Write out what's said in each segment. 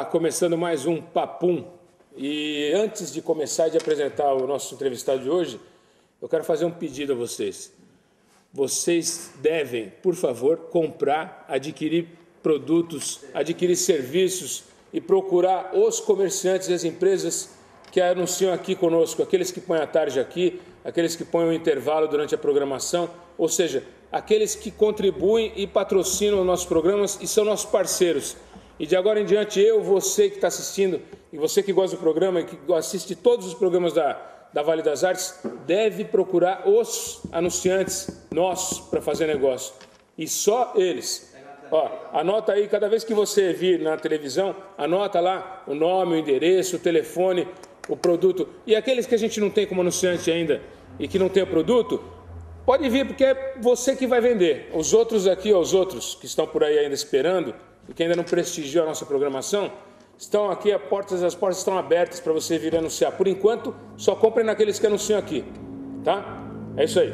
começando mais um Papum. E antes de começar e de apresentar o nosso entrevistado de hoje, eu quero fazer um pedido a vocês. Vocês devem, por favor, comprar, adquirir produtos, adquirir serviços e procurar os comerciantes e as empresas que anunciam aqui conosco, aqueles que põem a tarde aqui, aqueles que põem o intervalo durante a programação, ou seja, aqueles que contribuem e patrocinam os nossos programas e são nossos parceiros. E de agora em diante, você que está assistindo, e você que gosta do programa e que assiste todos os programas da Vale das Artes, deve procurar os anunciantes nossos para fazer negócio. E só eles. Ó, anota aí, cada vez que você vir na televisão, anota lá o nome, o endereço, o telefone, o produto. E aqueles que a gente não tem como anunciante ainda e que não tem o produto, pode vir, porque é você que vai vender. Os outros aqui, os outros que estão por aí ainda esperando e que ainda não prestigiam a nossa programação, estão aqui, as portas estão abertas para você vir anunciar. Por enquanto, só comprem naqueles que anunciam aqui, tá? É isso aí.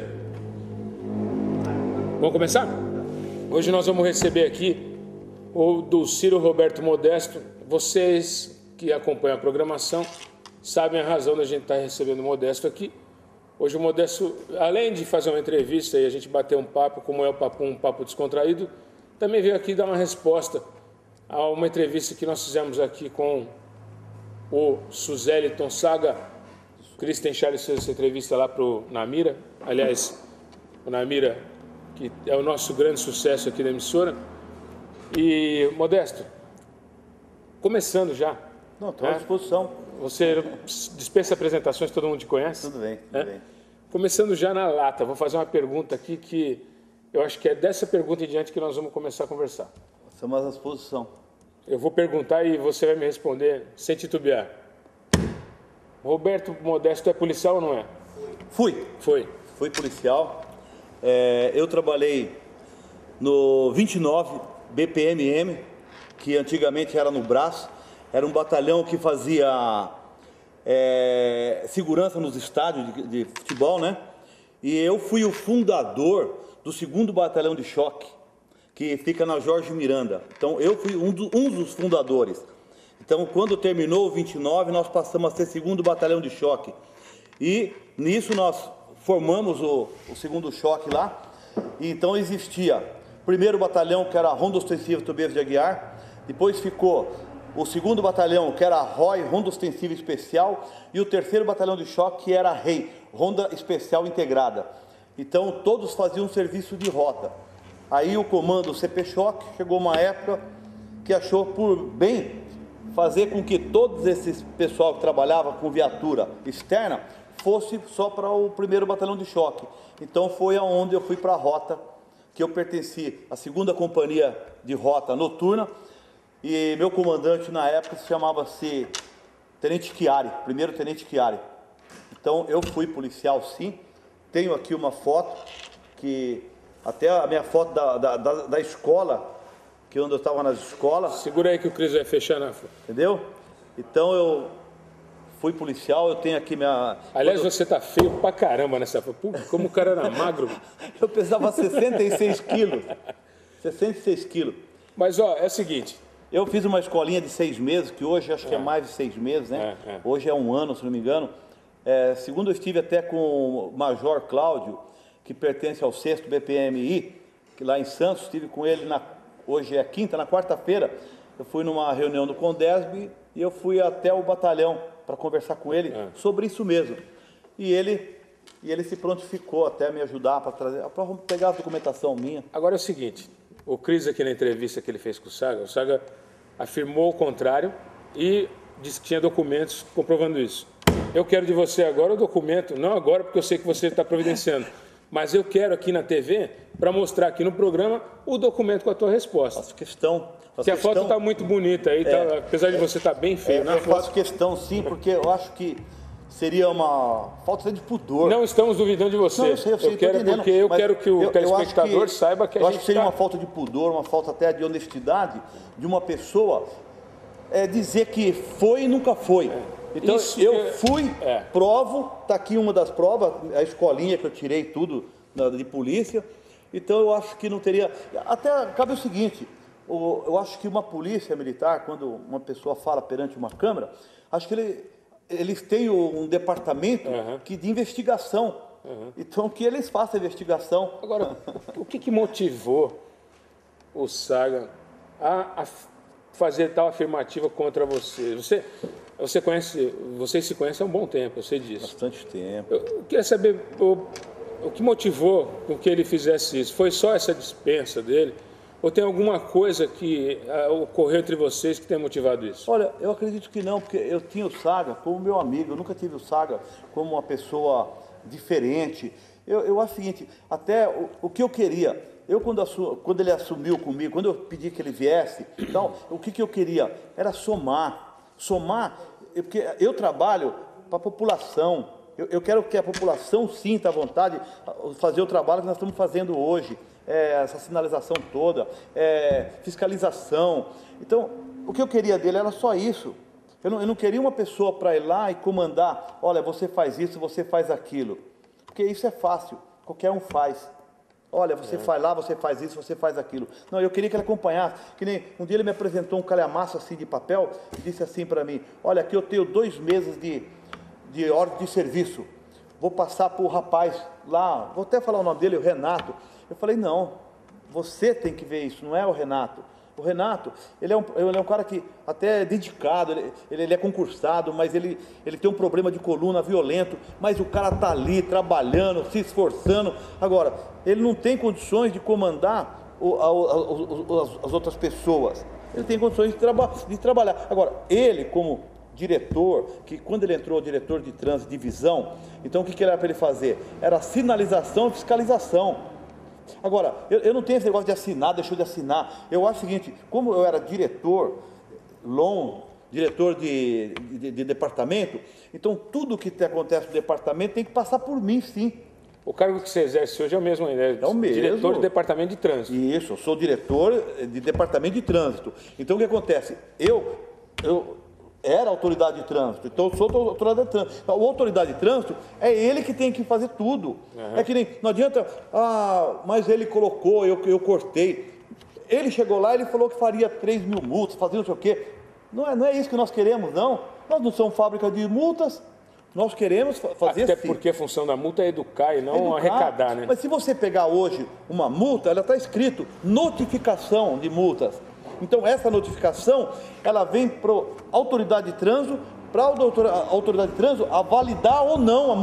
Vamos começar? Hoje nós vamos receber aqui o do Ciro Roberto Modesto. Vocês que acompanham a programação sabem a razão da gente estar recebendo o Modesto aqui. Hoje o Modesto, além de fazer uma entrevista e a gente bater um papo, como é o Papum, um papo descontraído, também veio aqui dar uma resposta a uma entrevista que nós fizemos aqui com o Suzeliton Saga. O Christian Charles fez essa entrevista lá para o Namira. Aliás, o Namira, que é o nosso grande sucesso aqui da emissora. E, Modesto, começando já. Não, estou à disposição. Você dispensa apresentações, todo mundo te conhece? Tudo bem, tudo bem. Começando já na lata, vou fazer uma pergunta aqui que eu acho que é dessa pergunta em diante que nós vamos começar a conversar. Estamos à disposição. Eu vou perguntar e você vai me responder sem titubear. Roberto Modesto é policial ou não é? Fui policial. Eu trabalhei no 29 BPMM, que antigamente era no Brás. Era um batalhão que fazia segurança nos estádios de futebol, né? E eu fui o fundador do 2º Batalhão de Choque, que fica na Jorge Miranda. Então, eu fui um dos fundadores. Então, quando terminou o 29, nós passamos a ser 2º Batalhão de Choque. E, nisso, nós formamos o 2º Choque lá. E, então, existia o 1º Batalhão, que era a Ronda Ostensiva Tobias de Aguiar. Depois ficou o 2º Batalhão, que era a ROI, Ronda Ostensiva Especial. E o 3º Batalhão de Choque, que era a REI, Ronda Especial Integrada. Então, todos faziam serviço de rota. Aí o comando CP Choque chegou uma época que achou por bem fazer com que todos esses pessoal que trabalhava com viatura externa fosse só para o 1º Batalhão de Choque. Então foi aonde eu fui para a rota, que eu pertenci à 2ª Companhia de Rota Noturna, e meu comandante na época se chamava-se Tenente Chiari, 1º Tenente Chiari. Então eu fui policial, sim. Tenho aqui uma foto, que até a minha foto da escola, que onde eu estava nas escolas. Segura aí que o Cris vai fechar na foto. Entendeu? Então eu fui policial, eu tenho aqui minha... Aliás, você tá feio pra caramba nessa foto. Pô, como o cara era magro. Eu pesava 66 quilos. 66 quilos. Mas, ó, é o seguinte. Eu fiz uma escolinha de 6 meses, que hoje acho que é mais de 6 meses, né? Hoje é 1 ano, se não me engano. Segundo eu estive até com o Major Cláudio, que pertence ao 6º BPMI, que lá em Santos, estive com ele, hoje é quinta, na quarta-feira, eu fui numa reunião do Condesb e eu fui até o batalhão para conversar com ele sobre isso mesmo. E ele se prontificou até a me ajudar para pegar a documentação minha. Agora é o seguinte, o Cris aqui na entrevista que ele fez com o Saga afirmou o contrário e disse que tinha documentos comprovando isso. Eu quero de você agora o documento, não agora porque eu sei que você está providenciando, mas eu quero aqui na TV para mostrar aqui no programa o documento com a tua resposta. Faço questão. Que a foto está muito bonita aí, tá, apesar de você estar bem feio. Eu faço questão, sim, porque eu acho que seria uma falta de pudor. Não estamos duvidando de você. Não, eu sei, porque eu quero que o telespectador saiba que a gente... Eu acho que seria uma falta de pudor, uma falta até de honestidade de uma pessoa dizer que foi e nunca foi. Então, eu fui, provo, está aqui uma das provas, a escolinha que eu tirei tudo de polícia. Então, eu acho que não teria... Até cabe o seguinte, eu acho que uma polícia militar, quando uma pessoa fala perante uma câmera, acho que eles têm um departamento de investigação. Então, que eles façam a investigação. Agora, o que motivou o Saga a fazer tal afirmativa contra você? Vocês se conhecem há um bom tempo, eu sei disso. Bastante tempo. Eu queria saber o que motivou com que ele fizesse isso. Foi só essa dispensa dele? Ou tem alguma coisa que ocorreu entre vocês que tenha motivado isso? Olha, eu acredito que não, porque eu tinha o Saga como meu amigo. Eu nunca tive o Saga como uma pessoa diferente. Eu acho o seguinte, até o que eu queria, quando ele assumiu comigo, quando eu pedi que ele viesse, então, o que eu queria era somar, porque eu trabalho para a população, eu quero que a população sinta a vontade de fazer o trabalho que nós estamos fazendo hoje, essa sinalização toda, fiscalização. Então, o que eu queria dele era só isso. Eu não queria uma pessoa para ir lá e comandar, olha, você faz isso, você faz aquilo. Porque isso é fácil, qualquer um faz. Olha, você faz lá, você faz isso, você faz aquilo. Não, eu queria que ele acompanhasse. Que nem um dia ele me apresentou um calhamaço assim de papel e disse assim para mim, olha, aqui eu tenho 2 meses de ordem de serviço. Vou passar para o rapaz lá, vou até falar o nome dele, o Renato. Eu falei, não, você tem que ver isso, não é o Renato. O Renato, ele é um cara que até é dedicado, ele é concursado, mas ele tem um problema de coluna violento, mas o cara está ali trabalhando, se esforçando. Agora, ele não tem condições de comandar as outras pessoas, ele tem condições de trabalhar. Agora, ele como diretor, que quando ele entrou, diretor de trânsito, de visão, então o que era para ele fazer? Era sinalização e fiscalização. Agora, eu não tenho esse negócio de assinar, deixou de assinar. Eu acho o seguinte, como eu era diretor de departamento, então tudo que acontece no departamento tem que passar por mim, sim. O cargo que você exerce hoje é o mesmo ainda? É o mesmo. Diretor de departamento de trânsito. Isso, eu sou diretor de departamento de trânsito. Então o que acontece? Eu era autoridade de trânsito, então eu sou autoridade de trânsito. A autoridade de trânsito é ele que tem que fazer tudo. É que nem, não adianta, mas ele colocou, eu cortei. Ele chegou lá, ele falou que faria 3 mil multas, fazia não sei o quê. Não é isso que nós queremos, não. Nós não somos fábrica de multas, nós queremos fazer Até porque a função da multa é educar e não arrecadar, né? Mas se você pegar hoje uma multa, ela está escrito notificação de multas. Então, essa notificação, ela vem para a autoridade de trânsito, para a autoridade de trânsito a validar ou não a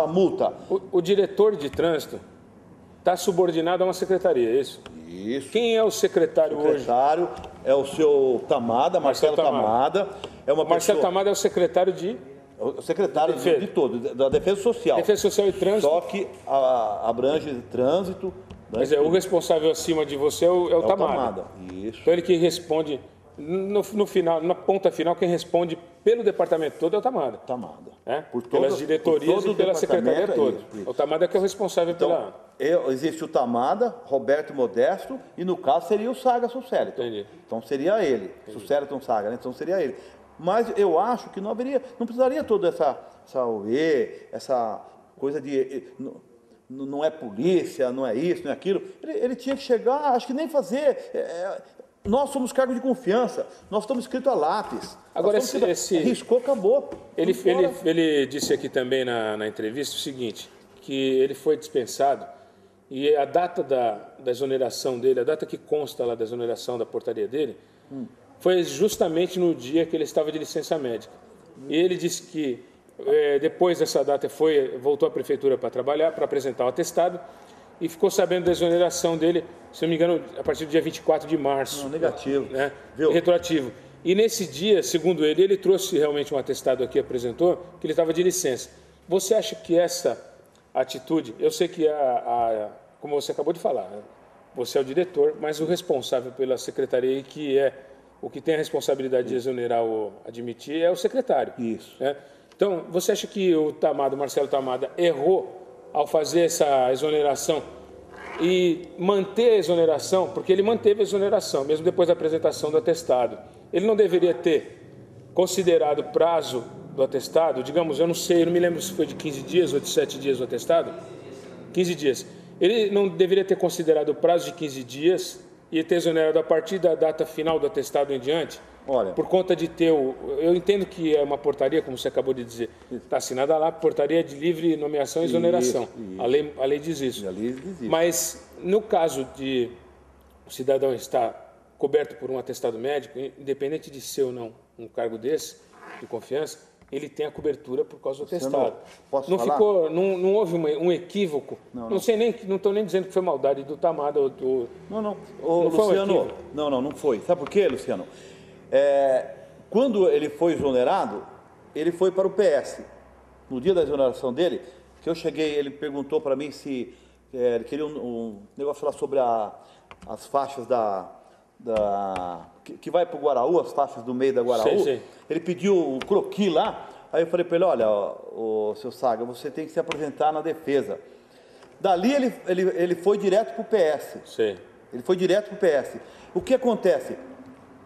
multa. O diretor de trânsito está subordinado a uma secretaria, é isso? Isso. Quem é o secretário hoje? O secretário é o seu Tamada, Marcelo Tamada. Marcelo Tamada é o secretário de... O secretário de todo, da Defesa Social. Defesa Social e Trânsito. Só que abrange trânsito. Mas o responsável acima de você é o Tamada. Isso. Então ele que responde, no final, na ponta final, quem responde pelo departamento todo é o Tamada. Pelas diretorias e pela secretaria toda. Isso. O Tamada é que é o responsável pela... Existe o Tamada, Roberto Modesto, e no caso seria o Saga Sucériton. Entendi. Então seria ele. Sucériton Saga, né? Então seria ele. Mas eu acho que não precisaria toda essa coisa de... Não é polícia, não é isso, não é aquilo. Ele tinha que chegar, acho que nem fazer. Nós somos cargo de confiança, nós estamos escritos a lápis. Agora, riscou, acabou. Ele disse aqui também na entrevista o seguinte, que ele foi dispensado e a data da exoneração dele, a data que consta lá da exoneração da portaria dele, foi justamente no dia que ele estava de licença médica. E ele disse que depois dessa data voltou à prefeitura para trabalhar, para apresentar o atestado e ficou sabendo da exoneração dele, se não me engano, a partir do dia 24 de março. Negativo. Né? Retroativo. E nesse dia, segundo ele trouxe realmente um atestado aqui, apresentou, que ele estava de licença. Você acha que essa atitude, eu sei que como você acabou de falar, né? Você é o diretor, mas o responsável pela secretaria, que é o que tem a responsabilidade de exonerar ou admitir, é o secretário. Isso. Né? Então, você acha que o Marcelo Tamada, errou ao fazer essa exoneração e manter a exoneração, porque ele manteve a exoneração, mesmo depois da apresentação do atestado. Ele não deveria ter considerado o prazo do atestado, digamos, eu não me lembro se foi de 15 dias ou de 7 dias o atestado, 15 dias. Ele não deveria ter considerado o prazo de 15 dias ia ter exonerado a partir da data final do atestado em diante? Olha, Por conta de ter eu entendo que é uma portaria, como você acabou de dizer, está assinada lá, portaria de livre nomeação e exoneração. Isso. A lei diz isso. A lei diz isso. Mas no caso de o cidadão estar coberto por um atestado médico, independente de ser ou não um cargo desse, de confiança, ele tem a cobertura por causa do atestado. Posso não falar? ficou, não houve um equívoco. Não estou nem dizendo que foi maldade do Tamada ou do... Não. Ô, foi um Luciano, equívoco. não foi. Sabe por quê, Luciano? Quando ele foi exonerado, ele foi para o PS. No dia da exoneração dele, que eu cheguei, ele perguntou para mim se ele queria um negócio lá sobre as faixas que vai para o Guaraú, as faixas do meio da Guaraú. Sei. Ele pediu o croquis lá, aí eu falei para ele, olha, o seu Saga, você tem que se apresentar na defesa. Dali ele foi direto para o PS. Sei. Ele foi direto para o PS. O que acontece?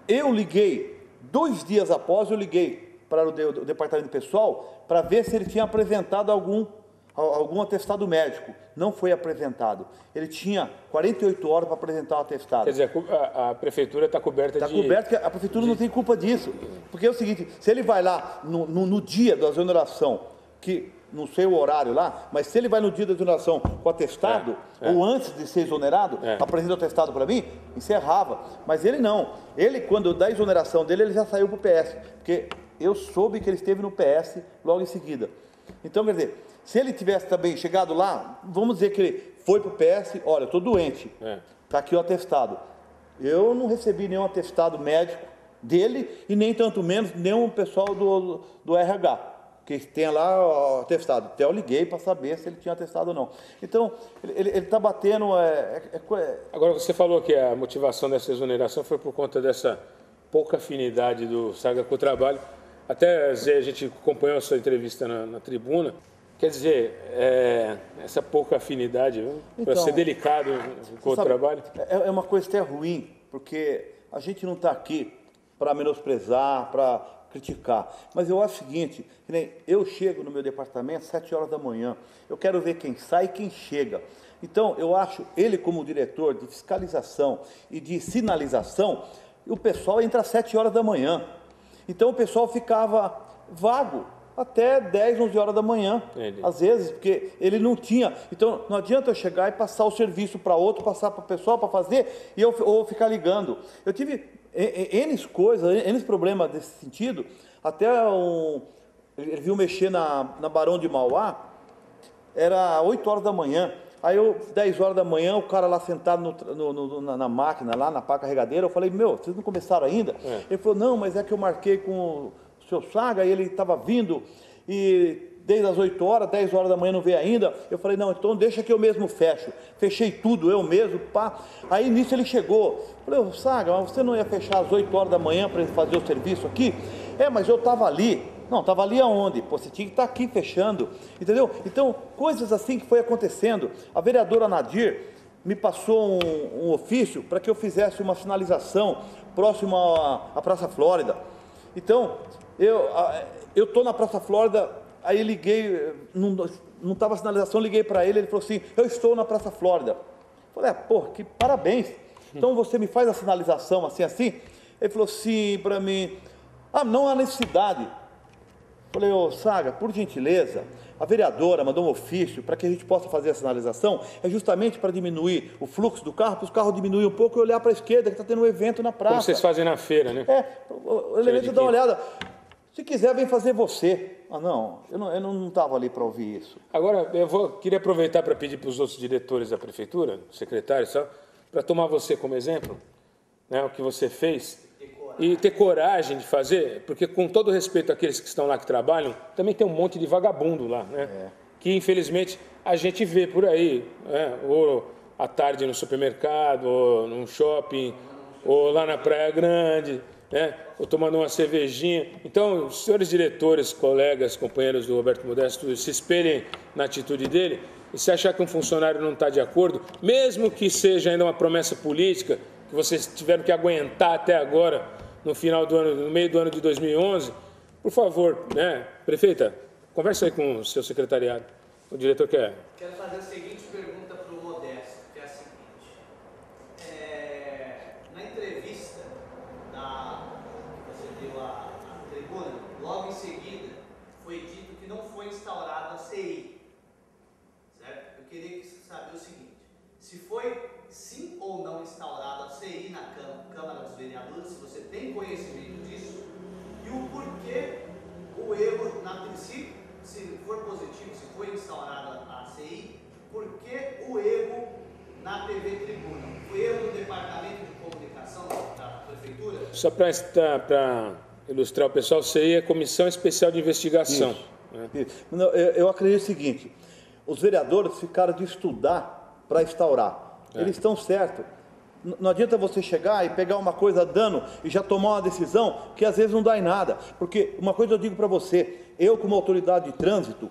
Eu liguei, 2 dias após, eu liguei para o departamento pessoal para ver se ele tinha apresentado algum atestado médico. Não foi apresentado. Ele tinha 48 horas para apresentar o atestado. Quer dizer, a prefeitura está coberta Está coberto, a prefeitura não tem culpa disso. Porque é o seguinte, se ele vai lá no dia da exoneração, que não sei o horário lá, mas se ele vai no dia da exoneração com o atestado, ou antes de ser exonerado, apresenta o atestado para mim, encerrava. Mas ele não. Ele, quando da exoneração dele, ele já saiu para o PS. Porque eu soube que ele esteve no PS logo em seguida. Então, quer dizer, se ele tivesse também chegado lá, vamos dizer que ele foi para o PS, olha, eu estou doente, está aqui o atestado. Eu não recebi nenhum atestado médico dele e nem tanto menos nenhum pessoal do RH. Que tem lá o atestado. Até eu liguei para saber se ele tinha atestado ou não. Então, ele está batendo... Agora, você falou que a motivação dessa exoneração foi por conta dessa pouca afinidade do Saga com o trabalho. Até, Zé, a gente acompanhou a sua entrevista na tribuna. Quer dizer, essa pouca afinidade, para ser delicado com o trabalho... É uma coisa até ruim, porque a gente não está aqui para menosprezar, para criticar. Mas eu acho o seguinte, eu chego no meu departamento às 7 horas da manhã, eu quero ver quem sai e quem chega. Então, eu acho ele como diretor de fiscalização e de sinalização, o pessoal entra às 7 horas da manhã. Então, o pessoal ficava vago até 10, 11 horas da manhã, às vezes, porque ele não tinha. Então, não adianta eu chegar e passar o serviço para outro, passar para o pessoal para fazer, ou ficar ligando. Eu tive N coisas, N problemas desse sentido, até ele viu mexer na Barão de Mauá, era 8 horas da manhã, aí 10 horas da manhã, o cara lá sentado na máquina, lá na pá carregadeira, eu falei, vocês não começaram ainda? Ele falou, não, mas é que eu marquei com o seu Saga, e ele estava vindo, e desde as 8 horas, 10 horas da manhã não veio ainda. Eu falei, não, então deixa que eu mesmo fecho. Fechei tudo, eu mesmo, pá. Aí nisso ele chegou. Eu falei, Saga, mas você não ia fechar às 8 horas da manhã para ele fazer o serviço aqui? Mas eu estava ali. Não, estava ali aonde? Pô, você tinha que estar aqui fechando, entendeu? Então, coisas assim que foi acontecendo. A vereadora Nadir me passou um ofício para que eu fizesse uma sinalização próximo à Praça Flórida. Então, eu estou na Praça Flórida, aí liguei, não estava a sinalização, liguei para ele falou assim, eu estou na Praça Flórida. Eu falei, que parabéns. Então você me faz a sinalização assim? Ele falou assim para mim, não há necessidade. Eu falei, Saga, por gentileza, a vereadora mandou um ofício para que a gente possa fazer a sinalização, é justamente para diminuir o fluxo do carro, para os carros diminuírem um pouco e olhar para a esquerda, que está tendo um evento na praça. Como vocês fazem na feira, né? O elemento dá uma olhada. Se quiser, vem fazer você. Não, eu não estava ali para ouvir isso. Agora, queria aproveitar para pedir para os outros diretores da prefeitura, secretários, para tomar você como exemplo, né, o que você fez, e ter coragem de fazer, porque com todo respeito àqueles que estão lá que trabalham, também tem um monte de vagabundo lá, né? Que infelizmente a gente vê por aí, ou à tarde no supermercado, ou num shopping, ou lá na Praia Grande, ou tomando uma cervejinha. Então, os senhores diretores, colegas, companheiros do Roberto Modesto, se espelhem na atitude dele, e se achar que um funcionário não está de acordo, mesmo que seja ainda uma promessa política, que vocês tiveram que aguentar até agora, no final do ano, no meio do ano de 2011, por favor, prefeita, conversa aí com o seu secretariado. O diretor quer. Quero fazer a seguinte pergunta para o Modesto, que é a seguinte. instaurado a CI na Câmara dos Vereadores, se você tem conhecimento disso, e o porquê o erro, na princípio, se for positivo, se for instaurada a CI, por que o erro na TV Tribuna? O erro do Departamento de Comunicação da Prefeitura? Só para ilustrar o pessoal, CI é Comissão Especial de Investigação. Isso. Eu acredito o seguinte, os vereadores ficaram de estudar para instaurar. Eles estão certos. Não adianta você chegar e pegar uma coisa dando e já tomar uma decisão que às vezes não dá em nada. Porque uma coisa eu digo para você, eu como autoridade de trânsito,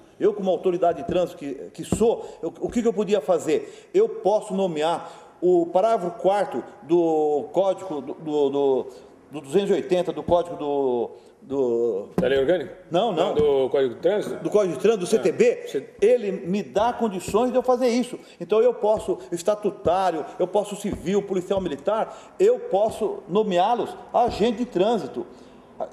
que sou, o que eu podia fazer? Eu posso nomear o parágrafo 4º do Código do 280, do Código Da lei orgânica? Não. Do Código de Trânsito? Do Código de Trânsito, do CTB, ele me dá condições de eu fazer isso. Então eu posso, estatutário, eu posso civil, policial militar, eu posso nomeá-los agente de trânsito.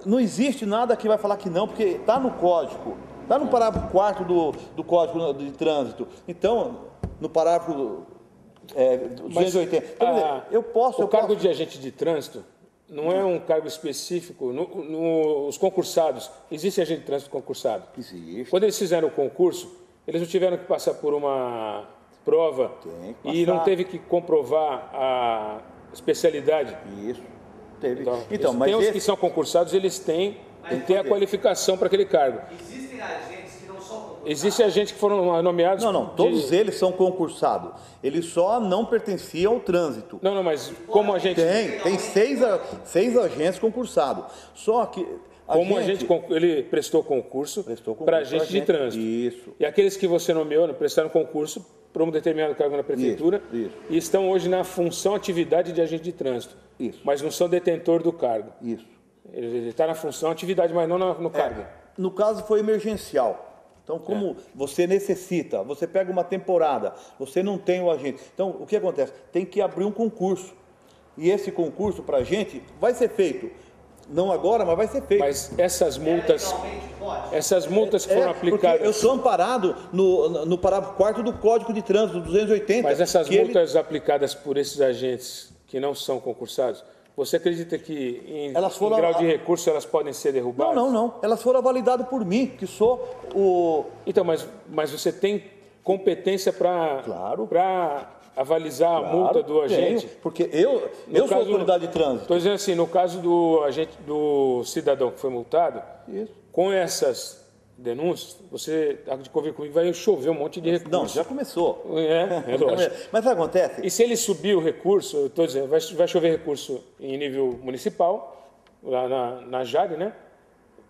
Não existe nada que vai falar que não, porque está no Código, está no parágrafo 4º do Código de Trânsito. Então, no parágrafo 280. Então, eu posso... O cargo de agente de trânsito não é um cargo específico. Os concursados, existe agente de trânsito concursado? Existe. Quando eles fizeram o concurso, eles não tiveram que passar por uma prova e não teve que comprovar a especialidade? Isso, teve. Então, mas tem os que são concursados, eles têm que ter a qualificação para aquele cargo. Existem agentes que não são concursados? Existem agentes que foram nomeados... Não, todos eles são concursados. Eles só não pertenciam ao trânsito. Não, mas como agente... Tem seis agentes concursados. Só que... ele prestou concurso para agente de trânsito. Isso. E aqueles que você nomeou prestaram concurso para um determinado cargo na prefeitura e estão hoje na função, atividade de agente de trânsito. Isso. Mas não são detentor do cargo. Isso. Ele está na função, atividade, mas não no cargo. No caso foi emergencial. Então, como você necessita, você pega uma temporada, você não tem o agente. Então, o que acontece? Tem que abrir um concurso. E esse concurso para a gente vai ser feito. Não agora, mas vai ser feito. Mas essas multas que foram aplicadas... Eu sou amparado no parágrafo 4º do Código de Trânsito, 280. Mas essas multas aplicadas por esses agentes que não são concursados, você acredita que em grau de recurso elas podem ser derrubadas? Não. Elas foram validadas por mim, que sou o... Então, mas você tem competência para avalizar a multa do agente? Porque eu sou autoridade de trânsito. Estou dizendo assim, no caso do cidadão que foi multado, com essas denúncias, você de convir comigo, vai chover um monte de recurso. Não, já começou. É lógico. Mas o que acontece? E se ele subir o recurso, eu estou dizendo, vai chover recurso em nível municipal, lá na JAD, né?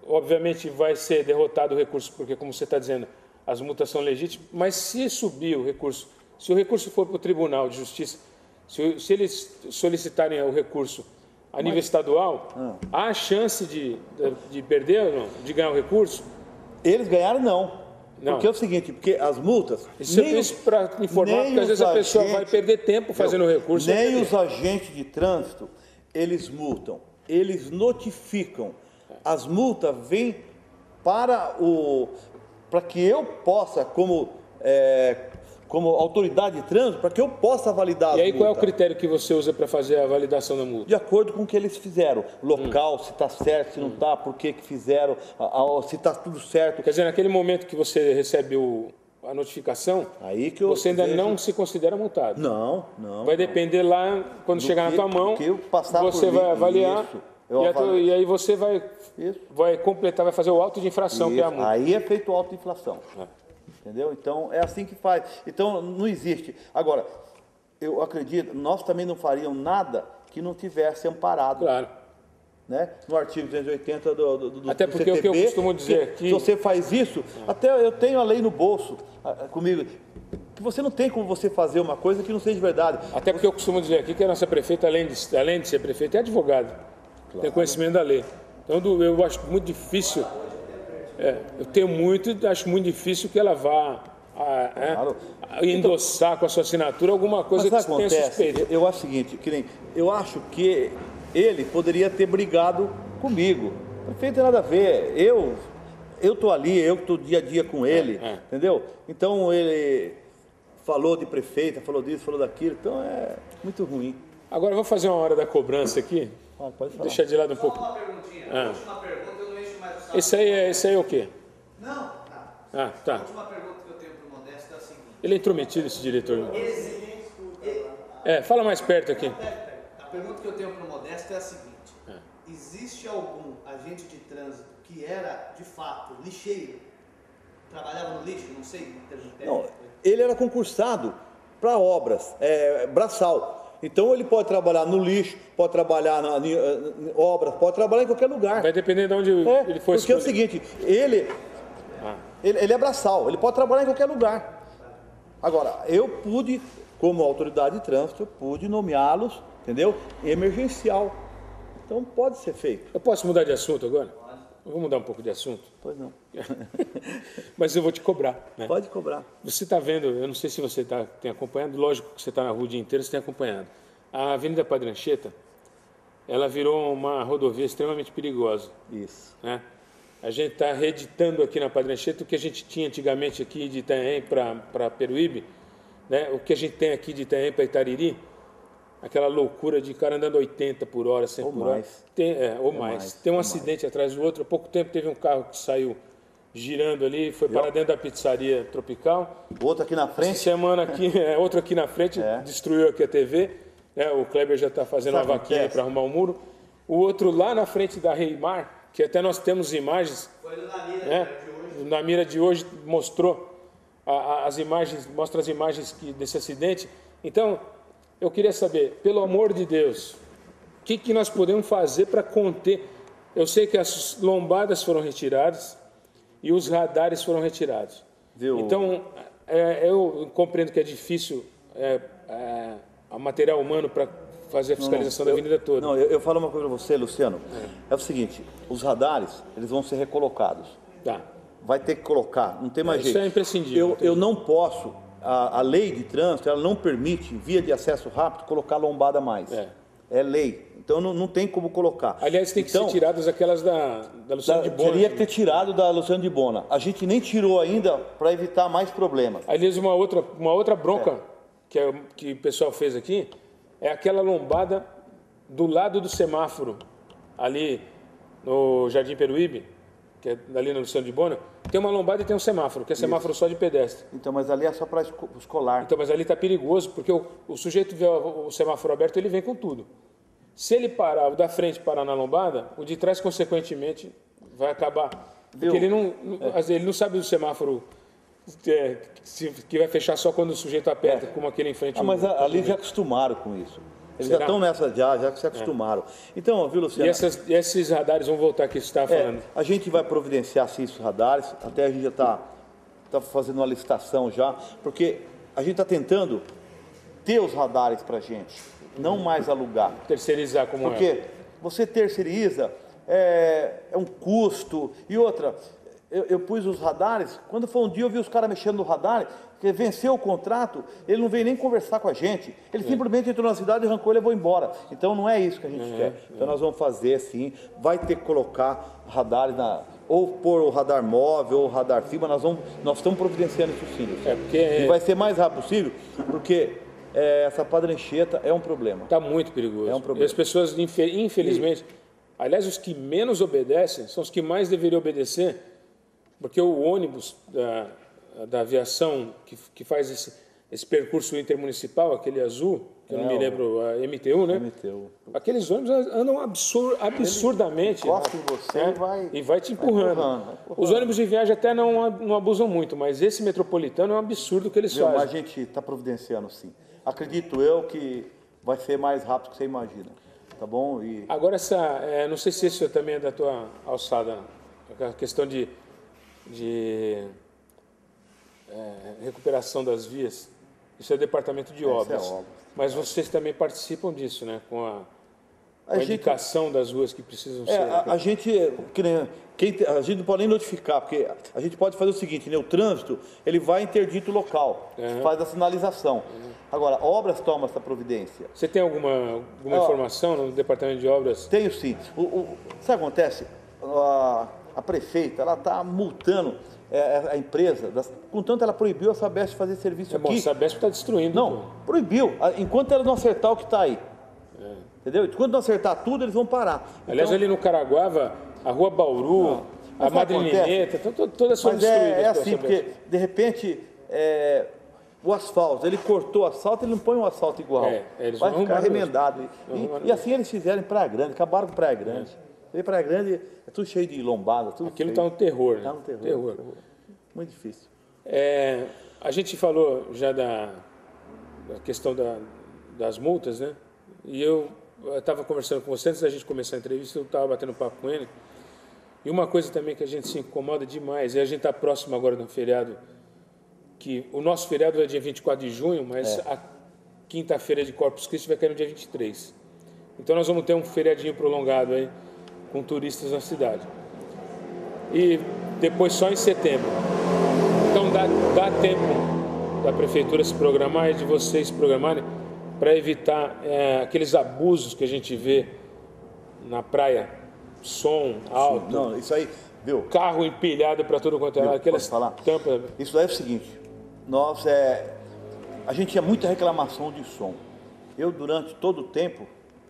Obviamente vai ser derrotado o recurso, porque, como você está dizendo, as multas são legítimas, mas se subir o recurso, se o recurso for para o Tribunal de Justiça, se eles solicitarem o recurso a nível estadual, há chance de perder ou não? De ganhar o recurso? Eles ganharam, não. Porque é o seguinte, porque as multas... Isso para informar, porque às vezes a pessoa vai perder tempo fazendo o recurso. Nem os agentes de trânsito, eles multam, eles notificam. As multas vêm para que eu possa, como autoridade de trânsito, para que eu possa validar as multas. E aí qual é o critério que você usa para fazer a validação da multa? De acordo com o que eles fizeram. Local, se está certo, se não está, por que fizeram, se está tudo certo. Quer dizer, naquele momento que você recebe a notificação, você ainda não se considera multado. Não. Vai depender lá, quando chegar na tua mão, você vai avaliar. E aí você vai completar, vai fazer o auto de infração, que é a multa. Aí é feito o auto de infração. Entendeu? Então, é assim que faz. Então, não existe. Agora, eu acredito, nós também não faríamos nada que não tivesse amparado. Claro. Né? No artigo 280 do até porque CTB, o que eu costumo dizer aqui... Se você faz isso, até eu tenho a lei no bolso comigo, que você não tem como você fazer uma coisa que não seja verdade. Até porque eu costumo dizer aqui que a nossa prefeita, além de ser prefeita, é advogada. Claro. Tem conhecimento da lei. Então, eu acho muito difícil... acho muito difícil que ela vá endossar com a sua assinatura alguma coisa que tenha suspeita. Eu acho o seguinte, eu acho que ele poderia ter brigado comigo. Não tem nada a ver. Eu estou ali, eu estou dia a dia com ele, entendeu? Então ele falou de prefeita, falou disso, falou daquilo, então é muito ruim. Agora eu vou fazer uma hora da cobrança aqui. Pode falar. Deixar de lado um Só pouco. uma perguntinha. Última pergunta, eu não encho mais o saco. Esse aí é o quê? Não, tá. Ah, A tá. última pergunta que eu tenho pro Modesto é a seguinte. Ele é intrometido, esse diretor. Esse- Fala mais perto aqui. A pergunta que eu tenho para o Modesto é a seguinte: existe algum agente de trânsito que era de fato lixeiro, trabalhava no lixo, não sei, em termos de Não, técnico? ele era concursado para obras, braçal. Então ele pode trabalhar no lixo, pode trabalhar em obras, pode trabalhar em qualquer lugar. Vai depender de onde ele for Porque é o escolher. seguinte, ele é braçal, ele pode trabalhar em qualquer lugar. Agora, eu pude, como autoridade de trânsito, eu pude nomeá-los, entendeu? Emergencial. Então pode ser feito. Eu posso mudar de assunto agora? Eu vou mudar um pouco de assunto, Pois não. mas eu vou te cobrar, né? Pode cobrar. Você está vendo, eu não sei se você tem acompanhado, lógico que você está na rua o dia inteiro, você tem acompanhado. A Avenida Padre Anchieta, ela virou uma rodovia extremamente perigosa, Isso. né? A gente está reeditando aqui na Padre Anchieta o que a gente tinha antigamente aqui de Itanhaém para Peruíbe, né? O que a gente tem aqui de Itanhaém para Itariri, aquela loucura de cara andando 80 por hora, 100 Ou por mais. hora. Ou mais. Tem um acidente atrás do outro. Há pouco tempo teve um carro que saiu girando ali, foi para dentro da pizzaria Tropical. Outro aqui na Essa frente. semana aqui, outro aqui na frente, destruiu aqui a TV. Né? O Kleber já está fazendo Sabe uma o que vaquinha acontece? para arrumar um muro. O outro lá na frente da Reimar, que até nós temos imagens, Foi no Namira, né? de hoje. Na mira de hoje mostrou as imagens, mostra as imagens desse acidente. Então, eu queria saber, pelo amor de Deus, o que nós podemos fazer para conter? Eu sei que as lombadas foram retiradas e os radares foram retirados. Viu? Então, eu compreendo que é difícil a material humano para fazer a fiscalização da avenida toda. Não, eu falo uma coisa para você, Luciano. É o seguinte, os radares, eles vão ser recolocados. Tá. Vai ter que colocar, não tem mais Isso jeito. é imprescindível. Eu não posso, a lei de trânsito, ela não permite, via de acesso rápido, colocar lombada a mais. É lei. Então não tem como colocar. Aliás, tem que Então, ser tiradas aquelas da Luciana de Bona. teria que ter tirado da Luciano de Bona. A gente nem tirou ainda para evitar mais problemas. Aliás, uma outra bronca que o pessoal fez aqui é aquela lombada do lado do semáforo, ali no Jardim Peruíbe, que é ali no Luciano de Bona, tem uma lombada e tem um semáforo, que é semáforo só de pedestre. Então, mas ali é só para escolar. Então, mas ali está perigoso, porque o sujeito vê o semáforo aberto, ele vem com tudo. Se ele parar, o da frente parar na lombada, o de trás, consequentemente, vai acabar. Porque Viu? ele não sabe do semáforo que vai fechar só quando o sujeito aperta, como aquele em frente. Mas ali já acostumaram com isso. Eles Será? já estão nessa, já se acostumaram. Então, viu, Luciano? E esses radares vão voltar que você estava falando. A gente vai providenciar sim esses radares, até a gente já está fazendo uma licitação já, porque a gente está tentando ter os radares para a gente, não mais alugar. Terceirizar como Porque você terceiriza, é um custo. E outra, eu pus os radares, quando foi um dia eu vi os caras mexendo no radar, que venceu o contrato, ele não veio nem conversar com a gente, ele simplesmente entrou na cidade, arrancou e levou embora. Então não é isso que a gente quer. Então nós vamos fazer sim, vai ter que colocar radares, ou pôr o radar móvel, ou o radar fibra, nós estamos providenciando isso sim. E vai ser mais rápido possível, porque essa Padre Anchieta é um problema. Está muito perigoso. É um problema. E as pessoas, infelizmente, aliás, os que menos obedecem são os que mais deveriam obedecer, porque o ônibus da aviação que faz esse percurso intermunicipal, aquele azul, que eu não me lembro, a MTU, né? MTU. Aqueles ônibus andam absurdamente. Encosta em você e vai te empurrando. vai empurrando. Os ônibus de viagem até não abusam muito, mas esse metropolitano é um absurdo que eles fazem. Mas a gente está providenciando sim. Acredito eu que vai ser mais rápido do que você imagina. Tá bom? Agora, não sei se isso também é da tua alçada, a questão de recuperação das vias, isso é departamento de obras. obras. Mas vocês também participam disso, né? Com a indicação das ruas que precisam ser. A gente a gente não pode nem notificar, porque a gente pode fazer o seguinte, né? O trânsito, ele vai interdito o local, faz a sinalização. Agora, obras toma essa providência. Você tem alguma informação no departamento de obras? Tenho sim. Sabe o que acontece? A prefeita, ela está multando a empresa, contanto ela proibiu a Sabesp de fazer serviço aqui. Bom, a Sabesp está destruindo. Não, proibiu, enquanto ela não acertar o que está aí. Entendeu? Quando não acertar tudo, eles vão parar. Aliás, ali no Caraguava, a Rua Bauru, a Madrineta, todas são destruídas. É assim, porque, de repente, o asfalto, ele cortou o asfalto, ele não põe um asfalto igual. Eles vai vão ficar arrumar remendado. E assim eles fizeram em Praia Grande, acabaram com Praia Grande. Praia Grande é tudo cheio de lombada. Aquilo está um terror, né? Está um terror. Muito difícil. A gente falou já da questão das multas, né? E eu estava conversando com você antes da gente começar a entrevista, eu estava batendo papo com ele. E uma coisa também que a gente se incomoda demais, e a gente está próximo agora do feriado, que o nosso feriado é dia 24 de junho, mas a quinta-feira de Corpus Christi vai cair no dia 23. Então nós vamos ter um feriadinho prolongado aí, com turistas na cidade. E depois só em setembro. Então dá tempo da prefeitura se programar e de vocês se programarem para evitar aqueles abusos que a gente vê na praia, som alto, não, isso aí, viu? Carro empilhado para todo quanto é lado, aquelas tampas. Isso daí é o seguinte, a gente tinha muita reclamação de som. Eu, durante todo o tempo,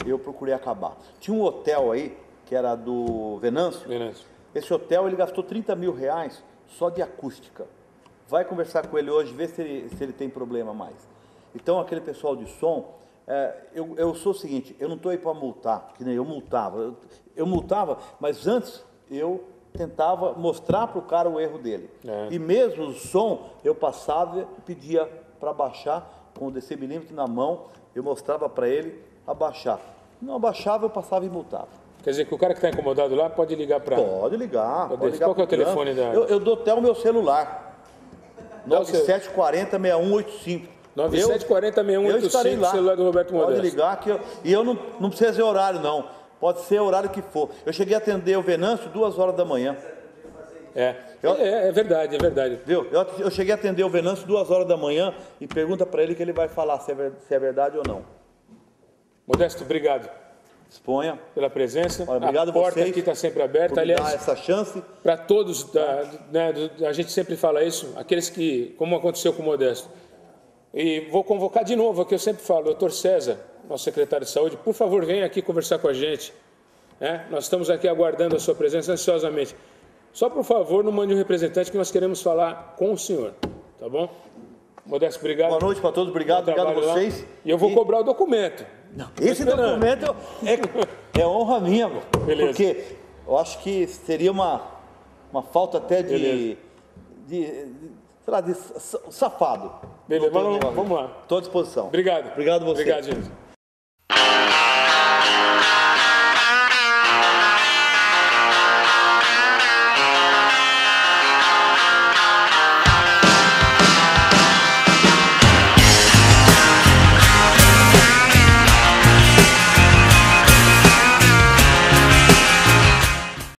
eu procurei acabar. Tinha um hotel aí, que era do Venâncio. Esse hotel, ele gastou 30 mil reais só de acústica. Vai conversar com ele hoje, ver se ele tem problema mais. Então, aquele pessoal de som, eu sou o seguinte, eu não estou aí para multar, que nem eu multava. Eu multava, mas antes eu tentava mostrar para o cara o erro dele. E mesmo o som, eu passava e pedia para baixar, com o decibelímetro na mão, eu mostrava para ele abaixar. Não abaixava, eu passava e multava. Quer dizer que o cara que está incomodado lá pode ligar para... Pode ligar. Qual que é o telefone da... Eu dou até o meu celular. 9740-6185. 9740-6185, eu estarei lá. Celular do Roberto Modesto. Pode ligar, e eu não precisa dizer horário, não. Pode ser o horário que for. Eu cheguei a atender o Venâncio 2 horas da manhã. É verdade, é verdade. Viu? Eu cheguei a atender o Venâncio 2 horas da manhã e pergunta para ele que ele vai falar se é verdade ou não. Modesto, obrigado. Disponha. Pela presença. Olha, obrigado a porta vocês aqui está sempre aberta. Por Aliás, dar essa chance. Para todos, a gente sempre fala isso, aqueles que, como aconteceu com o Modesto. E vou convocar de novo, aqui eu sempre falo, doutor César, nosso secretário de saúde, por favor, venha aqui conversar com a gente. Nós estamos aqui aguardando a sua presença ansiosamente. Só, por favor, não mande um representante que nós queremos falar com o senhor, tá bom? Modesto, obrigado. Boa noite para todos, obrigado a vocês. Lá. E eu vou cobrar o documento. Não, esse documento é honra minha, Beleza. Porque eu acho que seria uma falta até de safado. Beleza, vamos lá. Estou à disposição. Obrigado. Obrigado a você. Obrigado, gente.